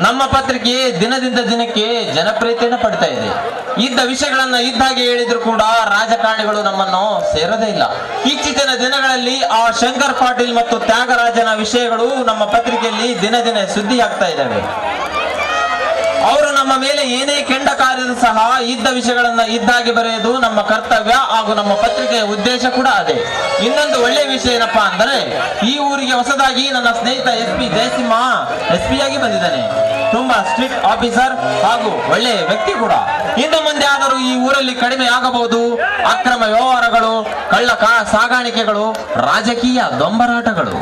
ನಮ್ಮ ಪತ್ರಿಕೆ ದಿನದಿಂದ ದಿನಕ್ಕೆ ಜನಪ್ರಿಯತೆಯನ್ನು ಪಡ್ತಾ ಇದೆ. ಇದ್ದ ವಿಷಯಗಳನ್ನ ಇದ್ದಾಗೆ ಹೇಳಿದ್ರು ಕೂಡ ರಾಜಕಾರಣಿಗಳು ನಮ್ಮನ್ನು ಸೇರದೇ ಇಲ್ಲ. ಇತ್ತೀಚಿನ ದಿನಗಳಲ್ಲಿ ಆ ಶಂಕರ್ ಪಾಟೀಲ್ ಮತ್ತು ತ್ಯಾಗರಾಜನ ವಿಷಯಗಳು ನಮ್ಮ ಪತ್ರಿಕೆಯಲ್ಲಿ ದಿನ ದಿನ ಸುದ್ದಿ ಆಗ್ತಾ ಇದ್ದಾವೆ. ಅವರು ನಮ್ಮ ಮೇಲೆ ಏನೇ ಕೆಂಡ ಕಾರ್ಯದ ಸಹ ಇದ್ದ ವಿಷಯಗಳನ್ನ ಇದ್ದಾಗೆ ಬರೆಯುವುದು ನಮ್ಮ ಕರ್ತವ್ಯ ಹಾಗೂ ನಮ್ಮ ಪತ್ರಿಕೆಯ ಉದ್ದೇಶ ಕೂಡ ಅದೇ. ಇನ್ನೊಂದು ಒಳ್ಳೆಯ ವಿಷಯ ಏನಪ್ಪಾ ಅಂದರೆ, ಈ ಊರಿಗೆ ಹೊಸದಾಗಿ ನನ್ನ ಸ್ನೇಹಿತ SP ಜಯಸಿಂಹ SP ಆಗಿ ಬಂದಿದ್ದಾನೆ. ತುಂಬಾ ಸ್ಟ್ರಿಕ್ಟ್ ಆಫೀಸರ್ ಹಾಗೂ ಒಳ್ಳೆಯ ವ್ಯಕ್ತಿ ಕೂಡ. ಇನ್ನು ಮುಂದೆ ಆದರೂ ಈ ಊರಲ್ಲಿ ಕಡಿಮೆ ಆಗಬಹುದು ಅಕ್ರಮ ವ್ಯವಹಾರಗಳು, ಕಳ್ಳ ಸಾಗಾಣಿಕೆಗಳು, ರಾಜಕೀಯ ದೊಂಬರಾಟಗಳು.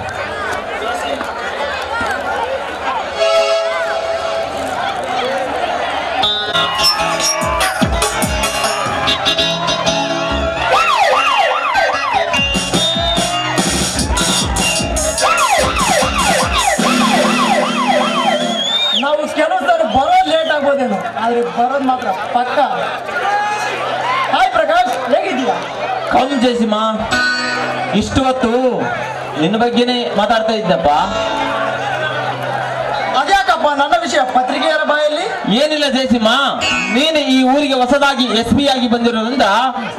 ನಾವು ಕೆಲವು ಸಲ ಬರೋದು ಲೇಟ್ ಆಗ್ಬೋದೇನು, ಆದ್ರೆ ಬರೋದು ಮಾತ್ರ ಪಕ್ಕ. ಹಾಯ್ ಪ್ರಕಾಶ್, ಹೇಗಿದ್ದೀಯಾ? ಕಮ್ ಜಯಸಿಂಹ, ಇಷ್ಟು ಹೊತ್ತು ನಿನ್ನ ಬಗ್ಗೆನೇ ಮಾತಾಡ್ತಾ ಇದ್ದಪ್ಪ. ಅದ್ಯಾಕಪ್ಪ ನನ್ನ ವಿಷಯ ಪತ್ರಿಕೆಯರ ಬಾಯಲ್ಲಿ? ಏನಿಲ್ಲ ಜಯಸಿಂಹ, ನೀನು ಈ ಊರಿಗೆ ಹೊಸದಾಗಿ SP ಆಗಿ ಬಂದಿರೋದ್ರಿಂದ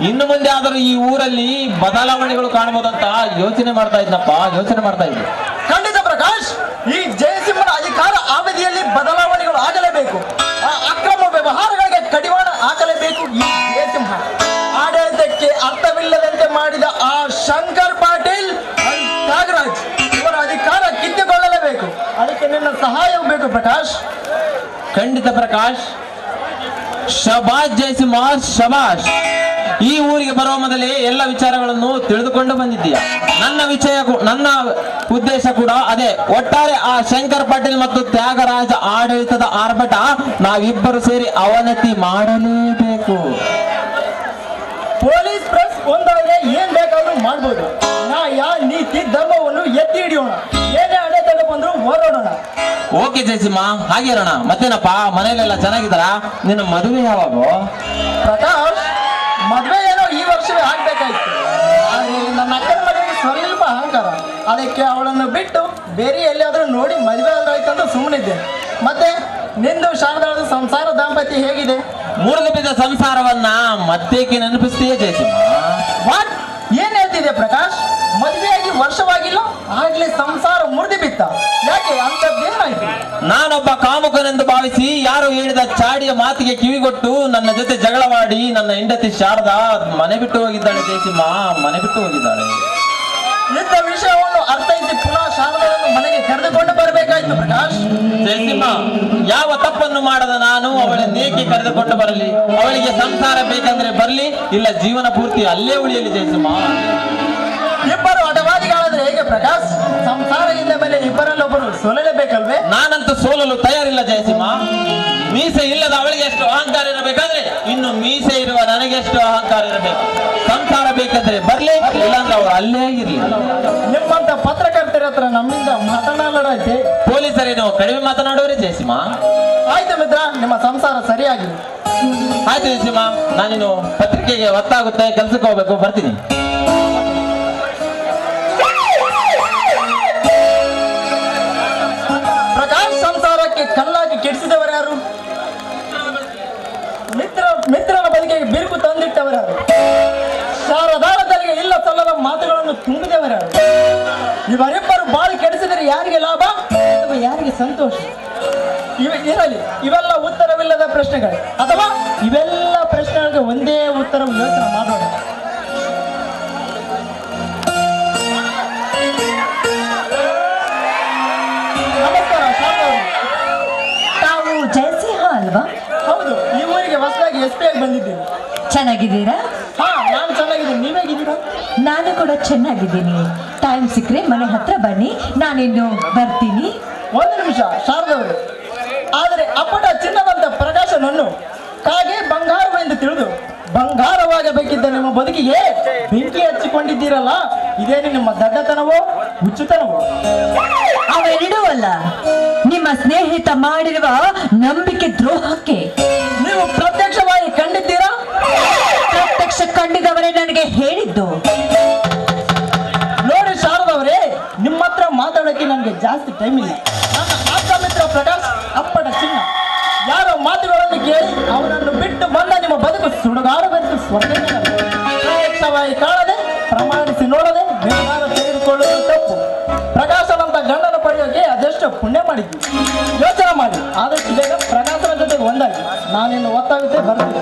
ಇನ್ನು ಮುಂದೆ ಆದರೂ ಈ ಊರಲ್ಲಿ ಬದಲಾವಣೆಗಳು ಕಾಣಬಹುದಂತ ಯೋಚನೆ ಮಾಡ್ತಾ ಇದ್ದೆ. ಖಂಡಿತ ಪ್ರಕಾಶ್, ಈ ಜಯಸಿಂಹನ ಅಧಿಕಾರ ಅವಧಿಯಲ್ಲಿ ಬದಲಾವಣೆಗಳು ಆಗಲೇಬೇಕು. ಆ ಅಕ್ರಮ ವ್ಯವಹಾರಗಳಿಗೆ ಕಡಿವಾಣ ಹಾಕಲೇಬೇಕು. ಈ ಜಯಸಿಂಹ ಆಡಳಿತಕ್ಕೆ ಅರ್ಥವಿಲ್ಲದಂತೆ ಮಾಡಿದ ಆ ಶಂಕರ್ ಪಾಟೀಲ್ ತ್ಯಾಗರಾಜ್ ಇವರ ಅಧಿಕಾರ ಕಿತ್ತುಕೊಳ್ಳಲೇಬೇಕು. ಅದಕ್ಕೆ ನಿನ್ನ ಸಹಾಯ ಬೇಕು ಪ್ರಕಾಶ್. ಖಂಡಿತ ಪ್ರಕಾಶ್. ಶಬಾಷ್ ಜಯಸಿಂಹ, ಶಬಾಷ್. ಈ ಊರಿಗೆ ಬರುವ ಮೊದಲೇ ಎಲ್ಲ ವಿಚಾರಗಳನ್ನು ತಿಳಿದುಕೊಂಡು ಬಂದಿದ್ದೀಯ. ನನ್ನ ಉದ್ದೇಶ ಕೂಡ ಅದೇ. ಒಟ್ಟಾರೆ ಆ ಶಂಕರ್ ಪಾಟೀಲ್ ಮತ್ತು ತ್ಯಾಗರಾಜ ಆಡಳಿತದ ಆರ್ಭಟ ನಾವಿಬ್ಬರು ಸೇರಿ ಅವನತಿ ಮಾಡಲೇಬೇಕು. ಪೊಲೀಸ್ ಪ್ರೆಸ್ ಒಂದಾದ್ರೆ ಏನ್ ಬೇಕಾದ್ರೂ ಮಾಡ್ಬೋದು. ನೀತಿ ಧರ್ಮವನ್ನು ಎತ್ತಿ ಹಿಡಿಯೋಣ. ಏನೇ ಅಡೆತಡೆ ಬಂದ್ರು ಹೋರಾಡೋಣ. ಓಕೆ ಜಯಸಿಂಹ, ಹಾಗೆ ಇರೋಣ. ಮತ್ತೇನಪ್ಪ, ಮನೆಯಲ್ಲೆಲ್ಲ ಚೆನ್ನಾಗಿದ್ದಾರ? ನಿನ್ನ ಮದುವೆ ಯಾವಾಗ? ಪ್ರಕಾಶ್, ಮದ್ವೆ ಏನೋ ಈ ವರ್ಷವೇ ಆಗ್ಬೇಕಾಯ್ತು. ಆದ್ರೆ ನನ್ನ ಅಕ್ಕನ ಮನೆಗೆ ಸ್ವಲ್ಪ ಅಹಂಕಾರ. ಅದಕ್ಕೆ ಅವಳನ್ನು ಬಿಟ್ಟು ಬೇರೆ ಎಲ್ಲಿಯಾದ್ರೂ ನೋಡಿ ಮದುವೆ ಆದ್ರೂ ಆಯ್ತಂತ ಸುಮ್ಮನಿದ್ದೆ. ಮತ್ತೆ ನಿಂದು ಶಾರದಾಳದ ಸಂಸಾರ ದಾಂಪತ್ಯ ಹೇಗಿದೆ? ಮುರಿದು ಬಿದ್ದ ಸಂಸಾರವನ್ನ ಮತ್ತೇಕೆ ನೆನಪಿಸ್ತೀಯ ಜಯಸಿಂಹ? ವಾಟ್ ಏನ್ ಹೇಳ್ತಿದೆ ಪ್ರಕಾಶ್? ಮದುವೆಯಾಗಿ ವರ್ಷವಾಗಿಲ್ಲ, ಆಗ್ಲೇ ಸಂಸಾರ ಮುರಿದು ಬಿತ್ತ. ಯಾಕೆ ಅಂತದ್ದೇನಾಯ್ತು? ನಾನೊಬ್ಬ ಕಾಮುಕನೆಂದು ಭಾವಿಸಿ ಯಾರು ಹೇಳಿದ ಚಾಡಿಯ ಮಾತಿಗೆ ಕಿವಿಗೊಟ್ಟು ನನ್ನ ಜೊತೆ ಜಗಳವಾಡಿ ನನ್ನ ಹೆಂಡತಿ ಶಾರದಾ ಮನೆ ಬಿಟ್ಟು ಹೋಗಿದ್ದಾಳೆ ಜಯಸಿಂಹ, ಮನೆ ಬಿಟ್ಟು ಹೋಗಿದ್ದಾಳೆ. ಇದ್ದ ವಿಷಯವನ್ನು ಅರ್ಥೈಸಿ ಪುನಃ ಶಾರದಾಳನ್ನು ಮನೆಗೆ ಕರೆದುಕೊಂಡು ಬರಬೇಕಾಯ್ತು ಪ್ರಕಾಶ್. ಜಯಸಿಂಹ, ಯಾವ ತಪ್ಪನ್ನು ಮಾಡದ ನಾನು ಅವಳನ್ನೇಕೆ ಕರೆದುಕೊಂಡು ಬರಲಿ? ಅವಳಿಗೆ ಸಂಸಾರ ಬೇಕಂದ್ರೆ ಬರ್ಲಿ, ಇಲ್ಲ ಜೀವನ ಪೂರ್ತಿ ಅಲ್ಲೇ ಉಳಿಯಲಿ ಜಯಸಿಂಹ. ಇಬ್ಬರು ಹಠವಾದಿಗಳಾದ್ರೆ ಹೇಗೆ ಪ್ರಕಾಶ್? ಸಂಸಾರ ಇದ್ದ ಮೇಲೆ ಇಬ್ಬರಲ್ಲೊಬ್ಬರು ಸೋಲಲೇಬೇಕಲ್ವೇ? ನಾನಂತೂ ಸೋಲಲು ತಯಾರಿಲ್ಲ ಜಯಸಿಂಹ. ಮೀಸೆ ಇಲ್ಲದ ಅವಳಿಗೆ ಎಷ್ಟು ಅಹಂಕಾರ ಇರಬೇಕಾದ್ರೆ ಇನ್ನು ಮೀಸೆ ಇರುವ ನನಗೆ ಎಷ್ಟು ಅಹಂಕಾರ ಇರಬೇಕು. ಸಂಸಾರ ಬೇಕಂದ್ರೆ ಬರ್ಲಿ, ಇಲ್ಲಾಂದ್ರೆ ಅವ್ರು ಅಲ್ಲೇ ಇರ್ಲಿ. ನಿಮ್ಮಂತ ಪತ್ರಕರ್ತರ ಹತ್ರ ನಮ್ಮಿಂದ ಮಾತನಾಡೋದೈತೆ. ಪೊಲೀಸರೇನು ಕಡಿಮೆ ಮಾತನಾಡೋರೇ ಜಯಸಿಂಹ? ಆಯ್ತು ಮಿತ್ರ, ನಿಮ್ಮ ಸಂಸಾರ ಸರಿಯಾಗಿ. ಆಯ್ತು ಜಯಸಿಂಹ, ನಾನಿನ್ನು ಪತ್ರಿಕೆಗೆ ಒತ್ತಾಗುತ್ತೆ, ಕೆಲ್ಸಕ್ಕೆ ಹೋಗ್ಬೇಕು, ಬರ್ತೀನಿ. ಪ್ರಕಾಶ್ ಸಂಸಾರಕ್ಕೆ ಕಲ್ಲಾಗಿ ಕೆಡಿಸಿದವರು ಯಾರು? ಮಿತ್ರನ ಬದುಕಿಗೆ ಬಿರುಕು ತಂದಿಟ್ಟವರಾರು? ಶಾರದಾಳದಲ್ಲಿಗೆ ಇಲ್ಲ ಸಲ್ಲದ ಮಾತುಗಳನ್ನು ತುಂಬಿದವರಾರು? ಇವರಿಬ್ಬರು ಬಾಳು ಕೆಡಿಸಿದರೆ ಯಾರಿಗೆ ಲಾಭ ಅಥವಾ ಯಾರಿಗೆ ಸಂತೋಷ? ಇರಲಿ, ಇವೆಲ್ಲ ಉತ್ತರವಿಲ್ಲದ ಪ್ರಶ್ನೆಗಳು. ಅಥವಾ ಇವೆಲ್ಲ ಪ್ರಶ್ನೆಗಳಿಗೆ ಒಂದೇ ಉತ್ತರ ಯೋಚನೆ ಮಾಡೋಣ. ನಮಸ್ಕಾರ ಶಾರದಾ. ತಾವು ಜಯಸಿಂಹ ಅಲ್ವಾ? ಹೌದು, ಈ ಊರಿಗೆ ಹೊಸದಾಗಿ SP ಆಗಿ ಬಂದಿದ್ದೀನಿ. ಚೆನ್ನಾಗಿದ್ದೀರಾ? ಹಾ, ನಾನು ಚೆನ್ನಾಗಿದ್ದೀನಿ. ನೀವೇಗಿದ್ದೀರಾ? ನಾನು ಕೂಡ ಚೆನ್ನಾಗಿದ್ದೀನಿ. ಟೈಮ್ ಸಿಕ್ಕರೆ ಮನೆ ಹತ್ರ ಬನ್ನಿ, ನಾನಿನ್ನು ಬರ್ತೀನಿ. ಒಂದು ನಿಮಿಷ ಶಾರದವರು. ಆದರೆ ಅಪ್ಪಟ ಚಿನ್ನದಂತ ಪ್ರಕಾಶನನ್ನು ಕಾಗೆ ಬಂಗಾರವೆಂದು ತಿಳಿದು ಬಂಗಾರವಾಗಬೇಕಿದ್ದ ನಿಮ್ಮ ಬದುಕಿಗೆ ಬೆಂಕಿ ಹಚ್ಚಿಕೊಂಡಿದ್ದೀರಲ್ಲ, ಇದೇನು ನಿಮ್ಮ ದಡ್ಡತನವೋ ಹುಚ್ಚುತನವೋ? ಅವೆರಡೂ ಅಲ್ಲ, ನಿಮ್ಮ ಸ್ನೇಹಿತ ಮಾಡಿರುವ ನಂಬಿಕೆ ದ್ರೋಹಕ್ಕೆ. ನೀವು ಪ್ರತ್ಯಕ್ಷವಾಗಿ ಕಂಡಿದ್ದೀರಾ? ಪ್ರತ್ಯಕ್ಷ ಕಂಡಿದವರೇ ನನಗೆ ಹೇಳಿದ್ದು. ನೋಡಿ ನನಗೆ ಜಾಸ್ತಿ ಟೈಮ್ ಇಲ್ಲ. ನನ್ನ ಆಪ್ತ ಮಿತ್ರ ಪ್ರಕಾಶ್ ಅಪ್ಪಟ ಚಿನ್ನ. ಯಾರೋ ಮಾತುಗಳನ್ನು ಕೇಳಿ ಅವನನ್ನು ಬಿಟ್ಟು ಬಂದ ನಿಮ್ಮ ಬದುಕು ಸುಡುಗಾಡಬೇಕು. ಸ್ವರ್ಗವಾಗಿ ಕಾಣದೆ ಪ್ರಮಾಣಿಸಿ ನೋಡದೆ ನಿರ್ಧಾರ ತೆಗೆದುಕೊಳ್ಳುವುದು ತಪ್ಪು. ಪ್ರಕಾಶನಂತ ಗಂಡನ ಪಡೆಯೋಕೆ ಅದೆಷ್ಟು ಪುಣ್ಯ ಮಾಡಿದ್ವಿ. ಯೋಚನೆ ಮಾಡಿ ಆದಷ್ಟು ಬೇಗ ಪ್ರಕಾಶನ ಜೊತೆಗೆ ಒಂದಾಗಿ ನಾನಿನ್ನು ಒತ್ತಾಗುತ್ತೆ ಬರ್ತೀನಿ.